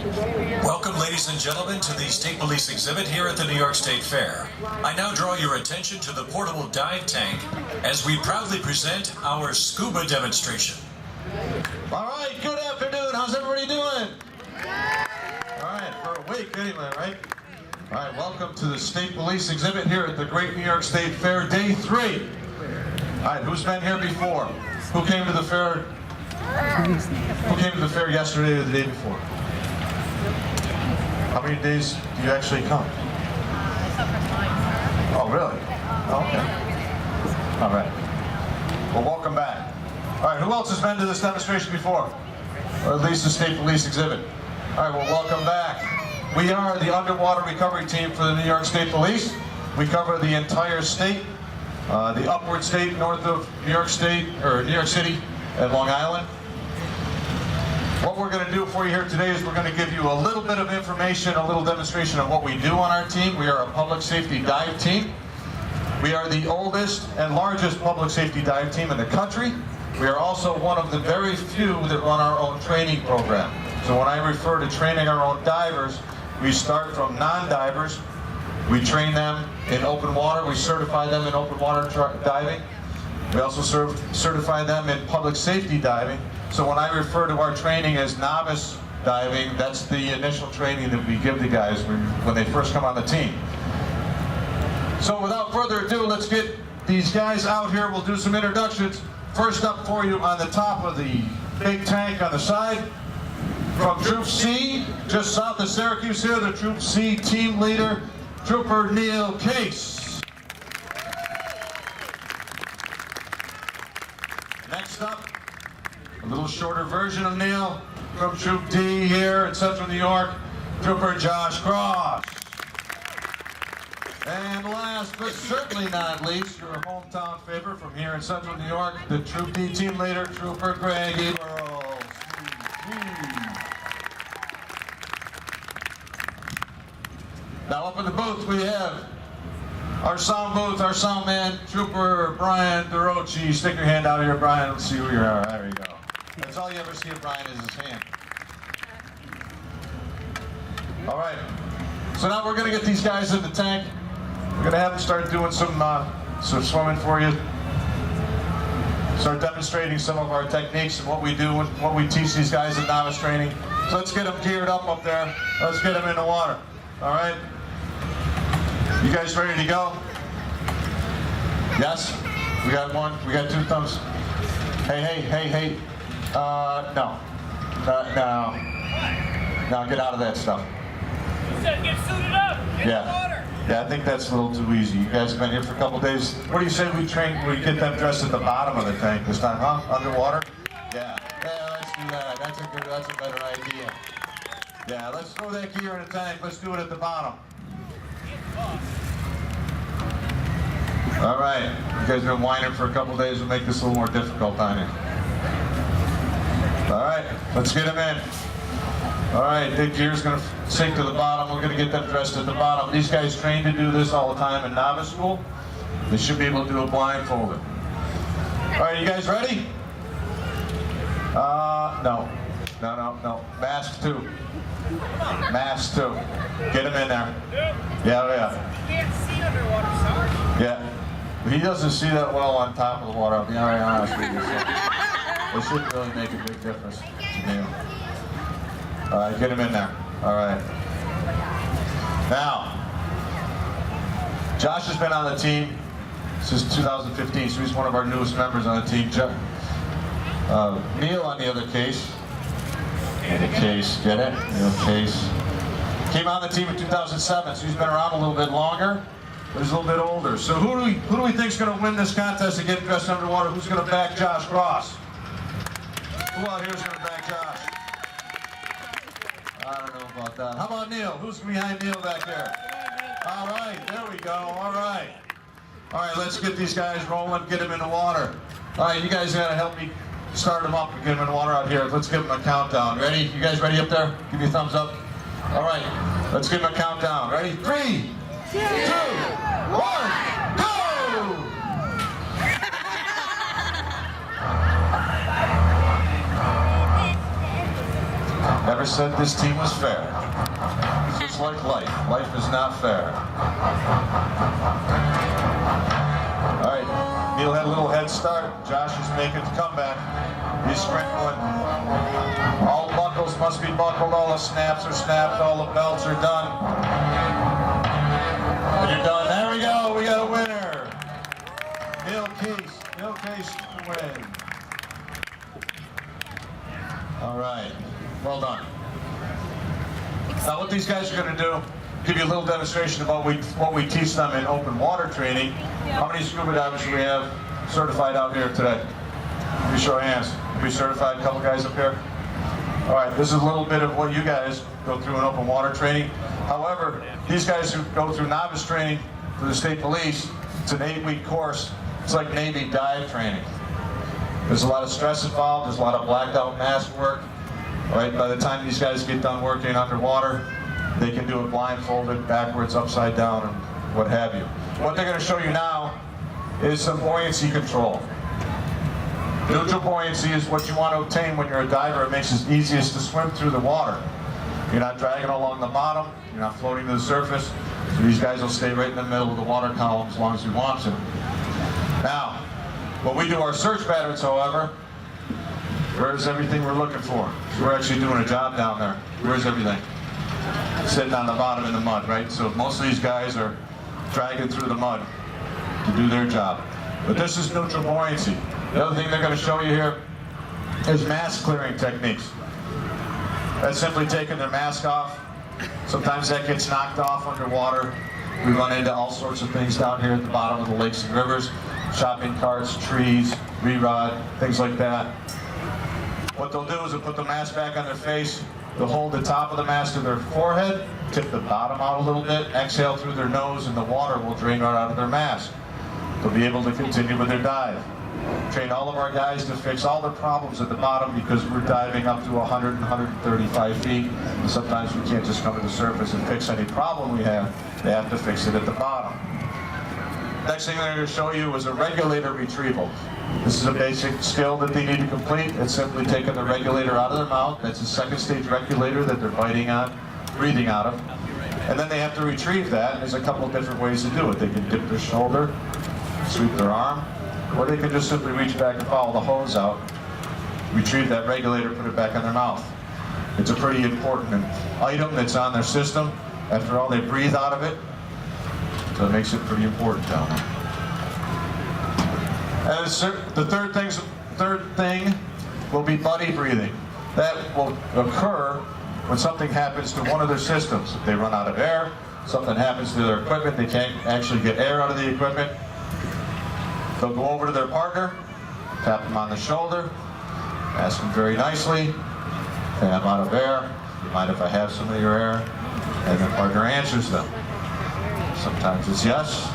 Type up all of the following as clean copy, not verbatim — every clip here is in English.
Welcome, ladies and gentlemen, to the State Police exhibit here at the New York State Fair. I now draw your attention to the portable dive tank as we proudly present our scuba demonstration. All right, good afternoon. How's everybody doing? All right, for a week anyway, right? All right, welcome to the State Police exhibit here at the Great New York State Fair, Day 3. All right, who's been here before? Who came to the fair? Who came to the fair yesterday or the day before? How many days do you actually come? Oh, really? Oh, okay. All right. Well, welcome back. All right, who else has been to this demonstration before? Or at least the State Police exhibit? All right, well, welcome back. We are the underwater recovery team for the New York State Police. We cover the entire state, the upward state north of New York State, or New York City and Long Island. What we're going to do for you here today is we're going to give you a little bit of information, a little demonstration of what we do on our team. We are a public safety dive team. We are the oldest and largest public safety dive team in the country. We are also one of the very few that run our own training program. So when I refer to training our own divers, we start from non-divers. We train them in open water. We certify them in open water diving. We also certify them in public safety diving. So when I refer to our training as novice diving, that's the initial training that we give the guys when they first come on the team. So without further ado, let's get these guys out here. We'll do some introductions. First up for you on the top of the big tank on the side, from Troop C, just south of Syracuse here, the Troop C team leader, Trooper Neil Case. Next up, a little shorter version of Neil, from Troop D here in Central New York, Trooper Josh Cross. And last but certainly not least, your hometown favorite from here in Central New York, the Troop D team leader, Trooper Greg Eberl. Now up in the booth we have our sound booth, our sound man, Trooper Brian DeRochi. Stick your hand out here, Brian. Let's see who you are. There you go. That's all you ever see of Brian is his hand. All right. So now we're going to get these guys in the tank. We're going to have them start doing some swimming for you. Start demonstrating some of our techniques and what we do and what we teach these guys in novice training. So let's get them geared up there. Let's get them in the water. All right. You guys ready to go? Yes? We got one. We got two thumbs. Hey. No. No, get out of that stuff. You said get suited up. Get in the water. Yeah, I think that's a little too easy. You guys have been here for a couple days. What do you say we get them dressed at the bottom of the tank this time, huh? Underwater? Yeah, let's do that. That's a better idea. Yeah, let's throw that gear in the tank. Let's do it at the bottom. All right, you guys have been whining for a couple days. We'll make this a little more difficult on you. All right, let's get them in. All right, the gear's gonna sink to the bottom. We're gonna get them dressed at the bottom. These guys trained to do this all the time in novice school. They should be able to do it blindfolded. All right, you guys ready? No. Mask two. Mask two. Get him in there. Yeah. You can't see underwater, sorry. Yeah. He doesn't see that well on top of the water, I'll be very honest with you. So it shouldn't really make a big difference to me. All right, get him in there. All right. Now, Josh has been on the team since 2015, so he's one of our newest members on the team. Neil, on the other case, get it? Neil Case. Came on the team in 2007, so he's been around a little bit longer, but he's a little bit older. So who do we think is going to win this contest and get dressed underwater? Who's going to back Josh Cross? Who out here is going to back Josh? I don't know about that. How about Neil? Who's behind Neil back there? All right, there we go. All right, let's get these guys rolling, get them in the water. All right, you guys got to help me start them up and get them in the water out here. Let's give them a countdown. Ready? You guys ready up there? Give me a thumbs up. All right, let's give them a countdown. Ready? 3, 2, 1, go! Never never said this team was fair. It's just like life. Life is not fair. All right, Neil had a little head start. Josh is making the comeback. He's scrambling. All buckles must be buckled. All the snaps are snapped. All the belts are done. And you're done. There we go. We got a winner. Neil Case. Neil Case win. All right. Well done. Now what these guys are going to do, give you a little demonstration about what we teach them in open water training. How many scuba divers do we have certified out here today? Let me show of hands. We certified a couple guys up here. All right, this is a little bit of what you guys go through in open water training. However, these guys who go through novice training for the state police, it's an 8-week course. It's like Navy dive training. There's a lot of stress involved. There's a lot of blacked out mask work. All right, by the time these guys get done working underwater, they can do it blindfolded, backwards, upside down, and what have you. What they're going to show you now is some buoyancy control. Neutral buoyancy is what you want to obtain when you're a diver. It makes it easiest to swim through the water. You're not dragging along the bottom. You're not floating to the surface. So these guys will stay right in the middle of the water column as long as we want to. Now, when we do our search patterns, however, where's everything we're looking for? So we're actually doing a job down there. Where's everything? Sitting on the bottom in the mud, right? So most of these guys are dragging through the mud to do their job. But this is neutral buoyancy. The other thing they're going to show you here is mask clearing techniques. That's simply taking their mask off. Sometimes that gets knocked off underwater. We run into all sorts of things down here at the bottom of the lakes and rivers. Shopping carts, trees, re-rod, things like that. What they'll do is they'll put the mask back on their face. They'll hold the top of the mask to their forehead, tip the bottom out a little bit, exhale through their nose, and the water will drain right out of their mask. They'll be able to continue with their dive. Train all of our guys to fix all their problems at the bottom because we're diving up to 100 and 135 feet. And sometimes we can't just come to the surface and fix any problem we have. They have to fix it at the bottom. Next thing I'm going to show you is a regulator retrieval. This is a basic skill that they need to complete. It's simply taking the regulator out of their mouth. That's a second stage regulator that they're biting on, breathing out of. And then they have to retrieve that. And there's a couple of different ways to do it. They can dip their shoulder, sweep their arm, or they can just simply reach back and follow the hose out, retrieve that regulator, put it back in their mouth. It's a pretty important item that's on their system. After all, they breathe out of it, so it makes it pretty important down there. And the third thing will be buddy breathing. That will occur when something happens to one of their systems. If they run out of air, something happens to their equipment, they can't actually get air out of the equipment. They'll go over to their partner, tap them on the shoulder, ask them very nicely, hey, I'm out of air, you mind if I have some of your air? And their partner answers them. Sometimes it's yes,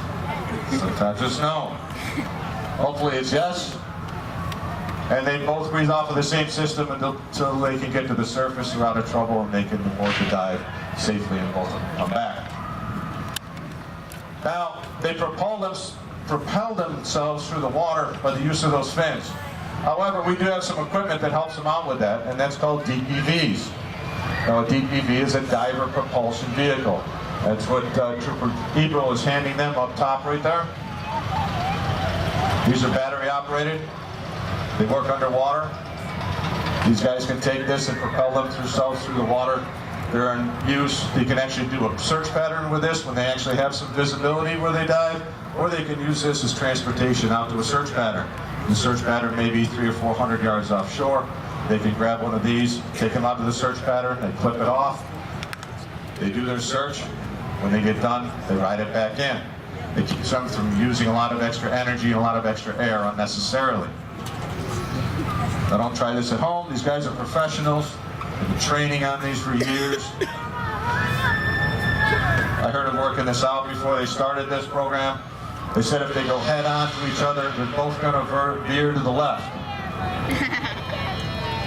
sometimes it's no. Hopefully it's yes. And they both breathe off of the same system until they can get to the surface without out of trouble and they can afford to dive safely and both of them come back. Now, they propel themselves through the water by the use of those fins. However, we do have some equipment that helps them out with that, and that's called DPVs. Now, a DPV is a diver propulsion vehicle. That's what Trooper Ebro is handing them up top right there. These are battery operated. They work underwater. These guys can take this and propel themselves through the water. They're in use. They can actually do a search pattern with this when they actually have some visibility where they dive, or they can use this as transportation out to a search pattern. The search pattern may be 300 or 400 yards offshore. They can grab one of these, take them out to the search pattern, they clip it off. They do their search. When they get done, they ride it back in. It keeps them from using a lot of extra energy and a lot of extra air unnecessarily. Now don't try this at home. These guys are professionals. They've been training on these for years. I heard them working this out before they started this program. They said if they go head on to each other, they're both going to veer to the left.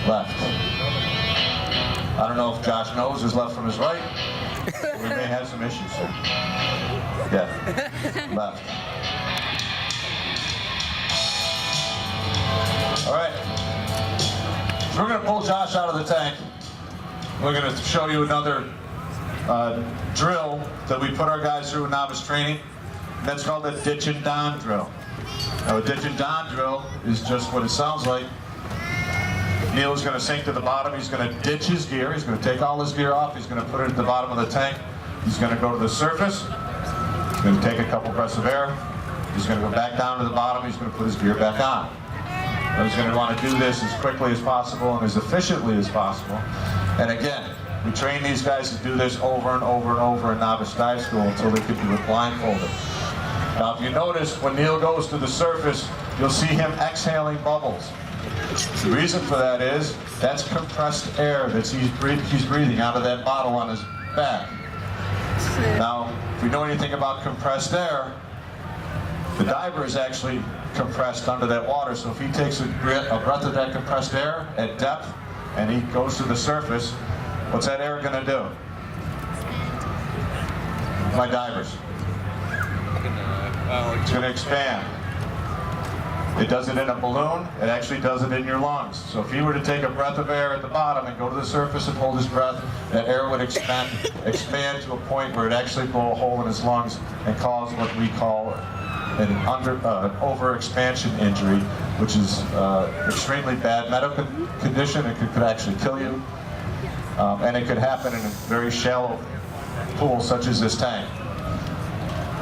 Left. I don't know if Josh knows his left from his right. We may have some issues here. Yeah, left. All right. So we're going to pull Josh out of the tank. we're going to show you another drill that we put our guys through in novice training. That's called the ditch and don drill. Now, a ditch and don drill is just what it sounds like. Neil is going to sink to the bottom. He's going to ditch his gear. He's going to take all his gear off. He's going to put it at the bottom of the tank. He's going to go to the surface. He's going to take a couple breaths of air. He's going to go back down to the bottom. He's going to put his gear back on. And he's going to want to do this as quickly as possible and as efficiently as possible. And again, we train these guys to do this over and over and over in novice dive school until they can do it blindfolded. Now, if you notice, when Neil goes to the surface, you'll see him exhaling bubbles. The reason for that is that's compressed air that he's breathing out of that bottle on his back. Now, if we know anything about compressed air, the diver is actually compressed under that water. So if he takes a breath of that compressed air at depth and he goes to the surface, what's that air going to do? My divers. It's going to expand. It does it in a balloon, it actually does it in your lungs. So if he were to take a breath of air at the bottom and go to the surface and hold his breath, that air would expand to a point where it actually blow a hole in his lungs and cause what we call an overexpansion injury, which is extremely bad medical condition. It could actually kill you. And it could happen in a very shallow pool such as this tank.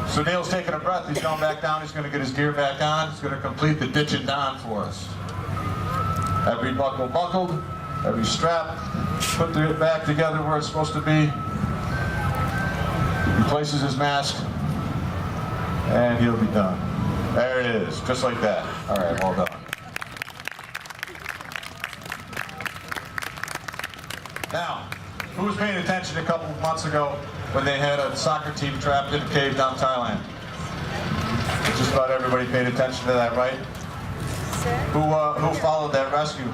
So Neil's taking a breath, he's going back down, he's going to get his gear back on, he's going to complete the ditch and don for us. Every buckle buckled, every strap, put it back together where it's supposed to be. He places his mask, and he'll be done. There it is, just like that. All right, well done. Now, who was paying attention a couple of months ago when they had a soccer team trapped in a cave down Thailand? Just about everybody paid attention to that, right? Who followed that rescue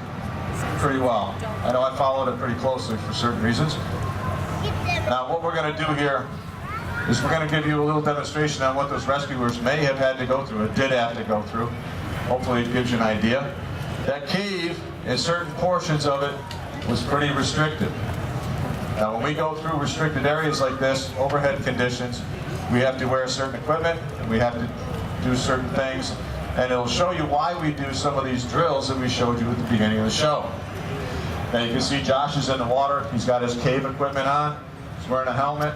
pretty well? I know I followed it pretty closely for certain reasons. Now, what we're going to do here is we're going to give you a little demonstration on what those rescuers may have had to go through, or did have to go through. Hopefully it gives you an idea. That cave, in certain portions of it, was pretty restricted. Now, when we go through restricted areas like this, overhead conditions, we have to wear certain equipment, and we have to do certain things, and it'll show you why we do some of these drills that we showed you at the beginning of the show. Now, you can see Josh is in the water. He's got his cave equipment on. He's wearing a helmet.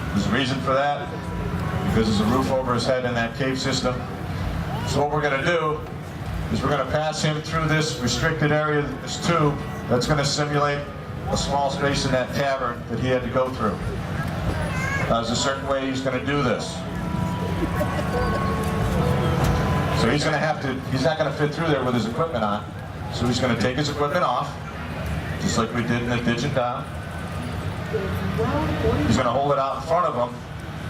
There's a reason for that, because there's a roof over his head in that cave system. So what we're going to do is we're going to pass him through this restricted area, this tube, that's going to simulate a small space in that cavern that he had to go through. Now, there's a certain way he's going to do this. So he's not going to fit through there with his equipment on. So he's going to take his equipment off, just like we did in the ditch and don. He's going to hold it out in front of him,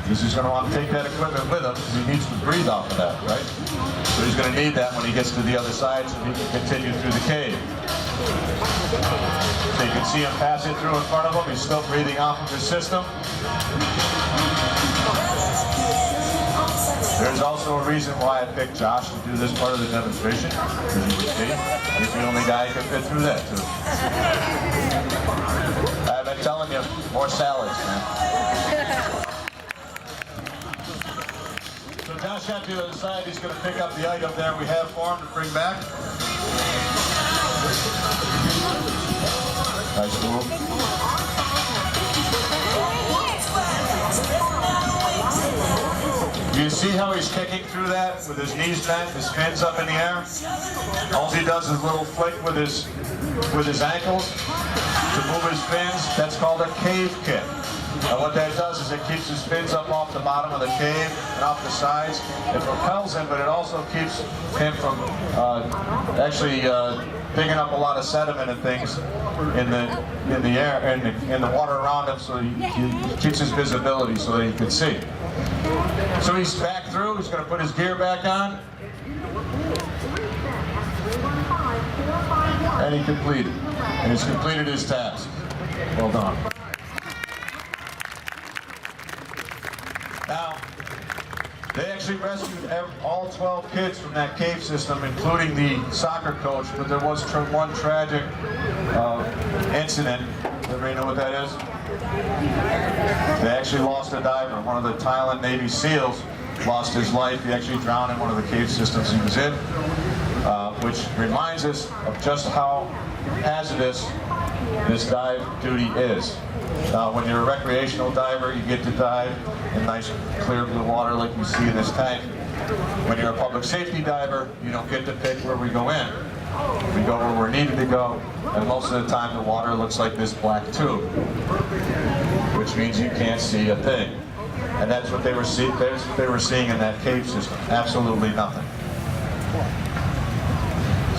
because he's going to want to take that equipment with him, because he needs to breathe off of that, right? So he's going to need that when he gets to the other side so he can continue through the cave. So you can see him passing through in front of him. He's still breathing off of his system. There's also a reason why I picked Josh to do this part of the demonstration, because you can see he's the only guy who can fit through that too. I've been telling you, more salads, man. So Josh got to the other side. He's going to pick up the item there we have for him to bring back. Nice move. You see how he's kicking through that with his knees bent, his fins up in the air? All he does is a little flick with his ankles to move his fins. That's called a cave kick. Now what that does is it keeps his fins up off the bottom of the cave and off the sides. It propels him, but it also keeps him from picking up a lot of sediment and things in the air and in the water around him, so he keeps his visibility so that he can see. So he's back through. He's going to put his gear back on, and he completed. And he's completed his task. Well done. Now, they actually actually rescued all 12 kids from that cave system, including the soccer coach, but there was one tragic incident. Everybody know what that is? They actually lost a diver. One of the Thailand Navy SEALs lost his life. He actually drowned in one of the cave systems he was in, which reminds us of just how hazardous this dive duty is. When you're a recreational diver, you get to dive in nice clear blue water like you see in this tank. When you're a public safety diver, you don't get to pick where we go in. We go where we're needed to go, and most of the time the water looks like this black tube, which means you can't see a thing. And that's what they were seeing in that cave system. Absolutely nothing.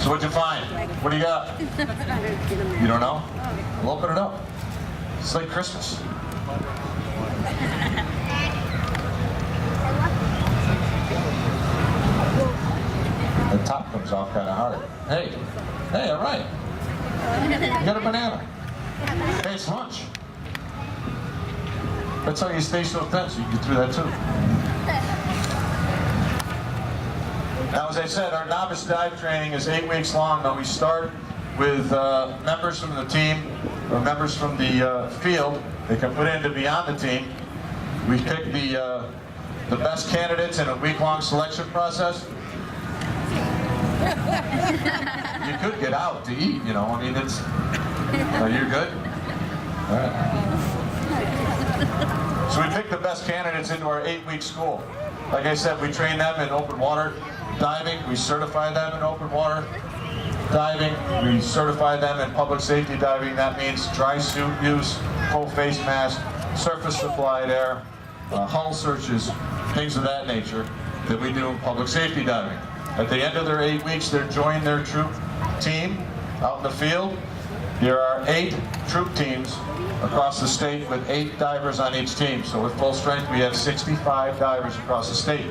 So what'd you find? What do you got? You don't know? We'll open it up. It's like Christmas. The top comes off kind of hard. Hey, all right. You got a banana. Hey, it's lunch. That's how you stay so thin, so you can get through that too. Now, as I said, our novice dive training is 8 weeks long. Now, we start with members from the team, or members from the field. They can put in to be on the team. We pick the best candidates in a week-long selection process. You could get out to eat, you know. I mean, it's... you're good? All right. So we pick the best candidates into our 8-week school. Like I said, we train them in open water diving. We certify them in open water diving. We certify them in public safety diving. That means dry suit use, full face mask, surface supplied air, hull searches, things of that nature that we do in public safety diving. At the end of their 8 weeks, they join their troop team out in the field. There are 8 troop teams across the state with 8 divers on each team. So with full strength, we have 65 divers across the state.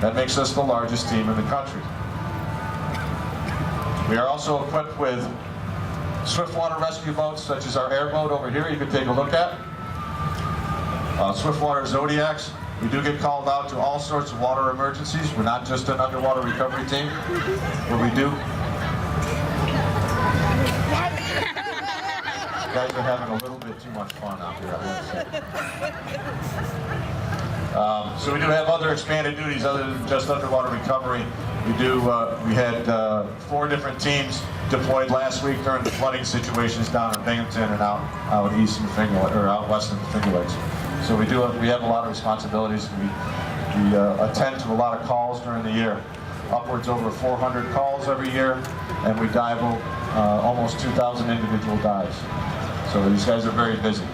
That makes us the largest team in the country. We are also equipped with swiftwater rescue boats, such as our airboat over here you can take a look at. Swiftwater Zodiacs. We do get called out to all sorts of water emergencies. We're not just an underwater recovery team, but we do. You guys are having a little bit too much fun out here, I want to say. So we do have other expanded duties other than just underwater recovery. We had 4 different teams deployed last week during the flooding situations down in Binghamton and out east in out west in the Finger Lakes. So we have a lot of responsibilities. We attend to a lot of calls during the year, upwards over 400 calls every year, and we dive almost 2,000 individual dives. So these guys are very busy.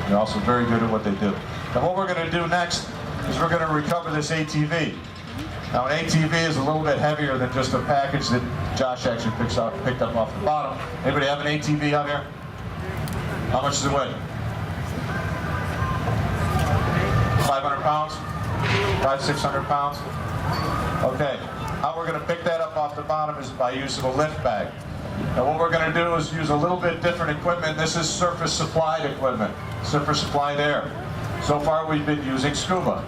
They're also very good at what they do. Now what we're going to do next is we're going to recover this ATV. Now an ATV is a little bit heavier than just a package that Josh actually picked up off the bottom. Anybody have an ATV out here? How much does it weigh? 500 pounds? 600 pounds? Okay. How we're going to pick that up off the bottom is by use of a lift bag. Now what we're going to do is use a little bit different equipment. This is surface supplied equipment, surface supplied air. So far we've been using SCUBA.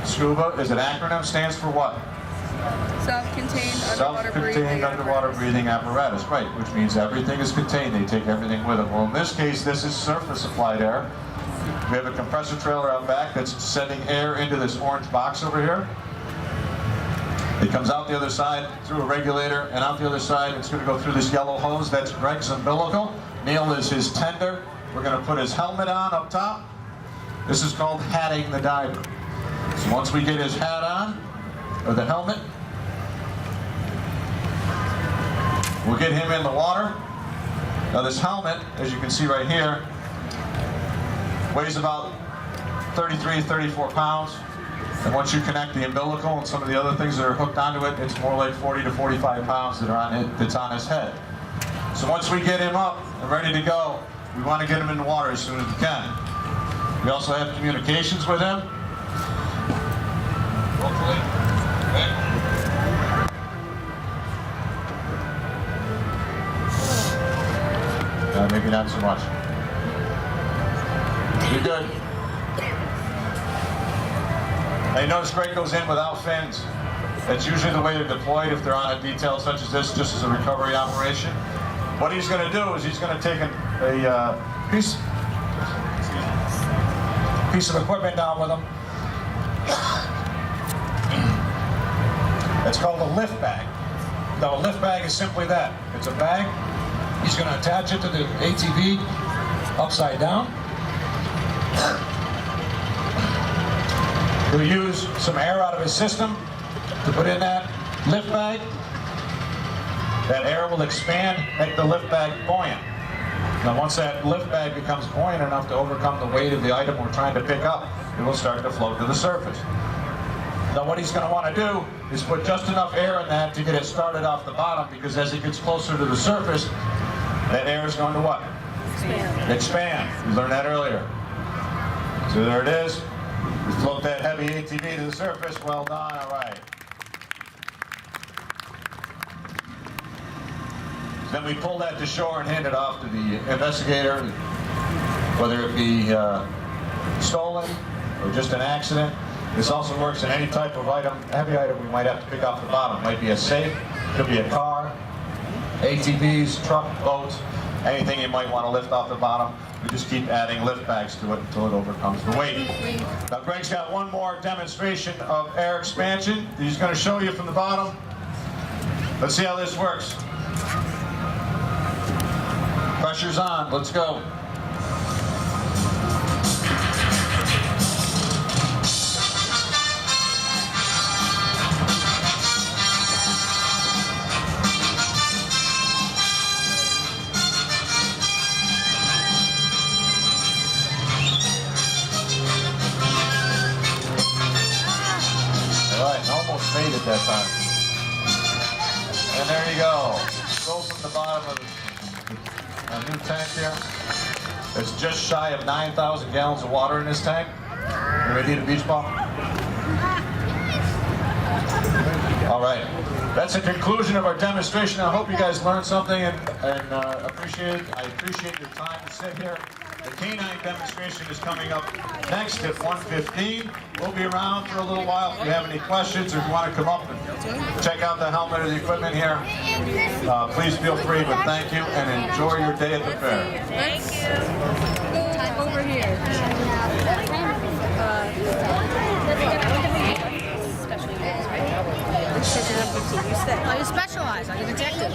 SCUBA is an acronym, stands for what? Self-contained underwater breathing apparatus, right, which means everything is contained. They take everything with them. Well, in this case, this is surface supplied air. We have a compressor trailer out back that's sending air into this orange box over here. It comes out the other side through a regulator, and out the other side it's going to go through this yellow hose. That's Greg's umbilical. Neil is his tender. We're going to put his helmet on up top. This is called hatting the diver. So once we get his hat on, or the helmet, we'll get him in the water. Now this helmet, as you can see right here, weighs about 33, 34 pounds. And once you connect the umbilical and some of the other things that are hooked onto it, it's more like 40 to 45 pounds that are on it, that's on his head. So once we get him up and ready to go, we want to get him in the water as soon as we can. We also have communications with him. Hopefully. Maybe not so much. You're good. Now you notice Greg goes in without fins. That's usually the way they're deployed if they're on a detail such as this, just as a recovery operation. What he's going to do is he's going to take a piece of equipment down with him. It's called a lift bag. Now a lift bag is simply that. It's a bag. He's going to attach it to the ATV upside down. He'll use some air out of his system to put in that lift bag. That air will expand, make the lift bag buoyant. Now once that lift bag becomes buoyant enough to overcome the weight of the item we're trying to pick up, it will start to float to the surface. Now what he's going to want to do is put just enough air in that to get it started off the bottom, because as it gets closer to the surface, that air is going to what? Expand. We learned that earlier. So there it is. We float that heavy ATV to the surface. Well done. All right. Then we pull that to shore and hand it off to the investigator, whether it be stolen or just an accident. This also works in any type of item, heavy item we might have to pick off the bottom. It might be a safe, could be a car, ATVs, truck, boats, anything you might want to lift off the bottom. We just keep adding lift bags to it until it overcomes the weight. Now Greg's got one more demonstration of air expansion. He's going to show you from the bottom. Let's see how this works. Pressure's on. Let's go. Almost made it that time. And there you go. Go from the bottom of the new tank here. It's just shy of 9,000 gallons of water in this tank. You ready to eat a beach ball? All right. That's the conclusion of our demonstration. I hope you guys learned something and appreciate it. I appreciate your time to sit here. The canine demonstration is coming up next at 1:15. We'll be around for a little while if you have any questions or if you want to come up and check out the helmet or the equipment here. Please feel free, but thank you and enjoy your day at the fair. Thank you. Over here. Oh, you specialize. I'm a detective.